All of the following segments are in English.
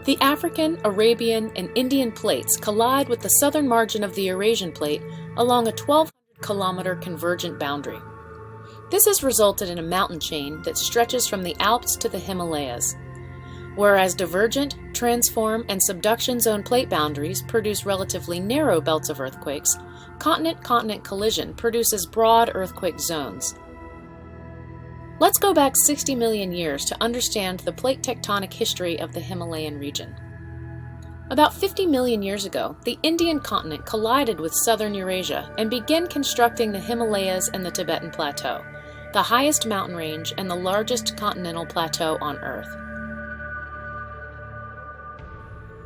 The African, Arabian, and Indian plates collide with the southern margin of the Eurasian Plate along a 1,200-kilometer convergent boundary. This has resulted in a mountain chain that stretches from the Alps to the Himalayas. Whereas divergent, transform, and subduction zone plate boundaries produce relatively narrow belts of earthquakes, continent-continent collision produces broad earthquake zones. Let's go back 60 million years to understand the plate tectonic history of the Himalayan region. About 50 million years ago, the Indian continent collided with southern Eurasia and began constructing the Himalayas and the Tibetan Plateau, the highest mountain range and the largest continental plateau on Earth.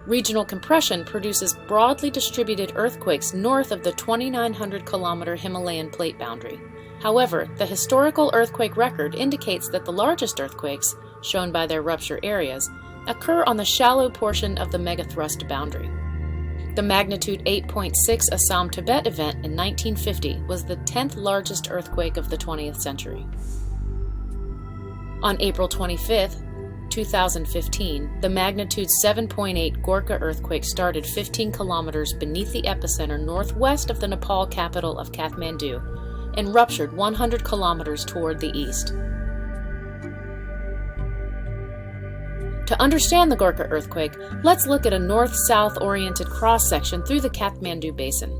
Regional compression produces broadly distributed earthquakes north of the 2,900-kilometer Himalayan plate boundary. However, the historical earthquake record indicates that the largest earthquakes, shown by their rupture areas, occur on the shallow portion of the megathrust boundary. The magnitude 8.6 Assam-Tibet event in 1950 was the 10th largest earthquake of the 20th century. On April 25, 2015, the magnitude 7.8 Gorkha earthquake started 15 kilometers beneath the epicenter northwest of the Nepal capital of Kathmandu and ruptured 100 kilometers toward the east. To understand the Gorkha earthquake, let's look at a north-south oriented cross-section through the Kathmandu Basin.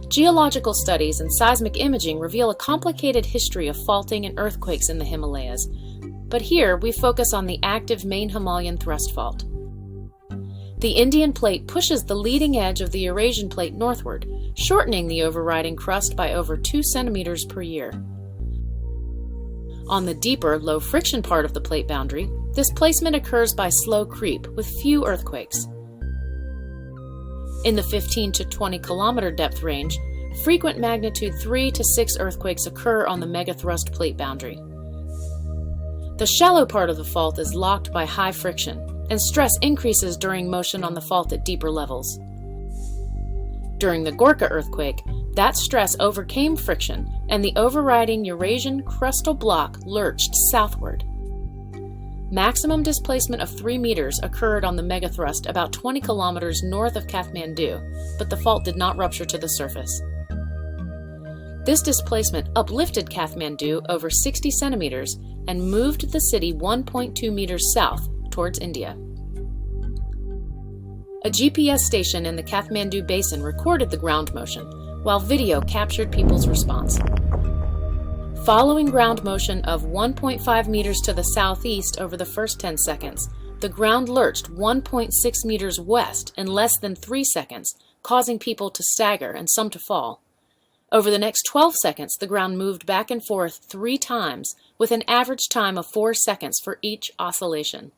Geological studies and seismic imaging reveal a complicated history of faulting and earthquakes in the Himalayas, but here we focus on the active main Himalayan thrust fault. The Indian plate pushes the leading edge of the Eurasian plate northward, shortening the overriding crust by over 2 centimeters per year. On the deeper, low-friction part of the plate boundary, displacement occurs by slow creep with few earthquakes. In the 15 to 20 kilometer depth range, frequent magnitude 3 to 6 earthquakes occur on the megathrust plate boundary. The shallow part of the fault is locked by high friction, and stress increases during motion on the fault at deeper levels. During the Gorkha earthquake, that stress overcame friction, and the overriding Eurasian crustal block lurched southward. Maximum displacement of 3 meters occurred on the megathrust about 20 kilometers north of Kathmandu, but the fault did not rupture to the surface. This displacement uplifted Kathmandu over 60 centimeters and moved the city 1.2 meters south towards India. A GPS station in the Kathmandu Basin recorded the ground motion, while video captured people's response. Following ground motion of 1.5 meters to the southeast over the first 10 seconds, the ground lurched 1.6 meters west in less than 3 seconds, causing people to stagger and some to fall. Over the next 12 seconds, the ground moved back and forth 3 times, with an average time of 4 seconds for each oscillation.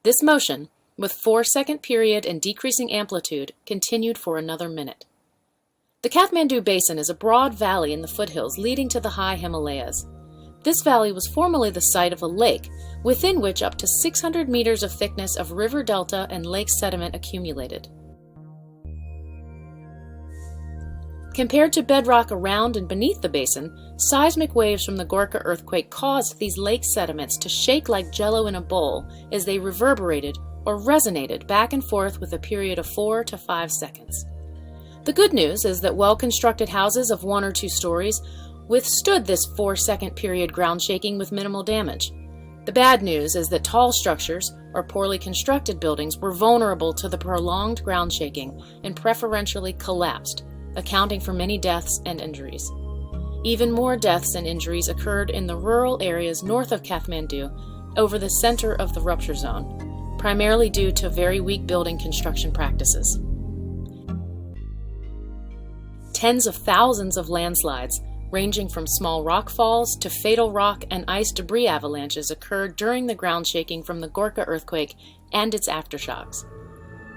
This motion, with 4-second period and decreasing amplitude, continued for another minute. The Kathmandu Basin is a broad valley in the foothills leading to the high Himalayas. This valley was formerly the site of a lake, within which up to 600 meters of thickness of river delta and lake sediment accumulated. Compared to bedrock around and beneath the basin, seismic waves from the Gorkha earthquake caused these lake sediments to shake like Jello in a bowl as they reverberated or resonated back and forth with a period of 4 to 5 seconds. The good news is that well-constructed houses of 1 or 2 stories withstood this 4-second period ground shaking with minimal damage. The bad news is that tall structures or poorly constructed buildings were vulnerable to the prolonged ground shaking and preferentially collapsed, accounting for many deaths and injuries. Even more deaths and injuries occurred in the rural areas north of Kathmandu over the center of the rupture zone, primarily due to very weak building construction practices. Tens of thousands of landslides, ranging from small rock falls to fatal rock and ice debris avalanches, occurred during the ground shaking from the Gorkha earthquake and its aftershocks.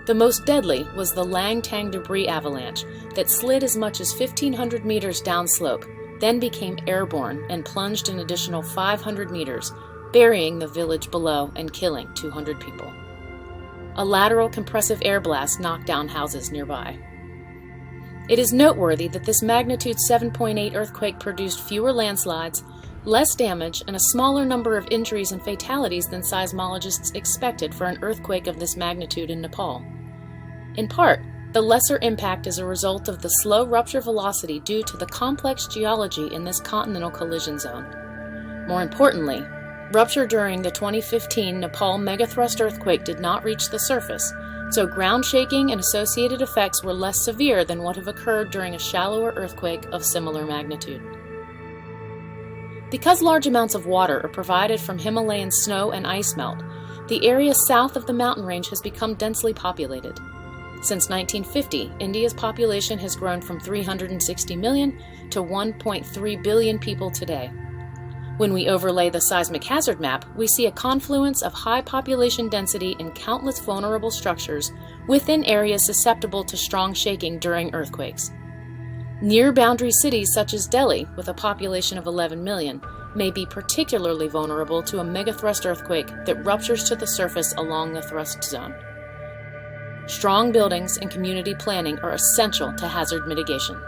The most deadly was the Langtang debris avalanche that slid as much as 1,500 meters downslope, then became airborne and plunged an additional 500 meters, burying the village below and killing 200 people. A lateral compressive air blast knocked down houses nearby. It is noteworthy that this magnitude 7.8 earthquake produced fewer landslides, less damage, and a smaller number of injuries and fatalities than seismologists expected for an earthquake of this magnitude in Nepal. In part, the lesser impact is a result of the slow rupture velocity due to the complex geology in this continental collision zone. More importantly, rupture during the 2015 Nepal megathrust earthquake did not reach the surface, so ground shaking and associated effects were less severe than what have occurred during a shallower earthquake of similar magnitude. Because large amounts of water are provided from Himalayan snow and ice melt, the area south of the mountain range has become densely populated. Since 1950, India's population has grown from 360 million to 1.3 billion people today. When we overlay the seismic hazard map, we see a confluence of high population density in countless vulnerable structures within areas susceptible to strong shaking during earthquakes. Near-boundary cities such as Delhi, with a population of 11 million, may be particularly vulnerable to a megathrust earthquake that ruptures to the surface along the thrust zone. Strong buildings and community planning are essential to hazard mitigation.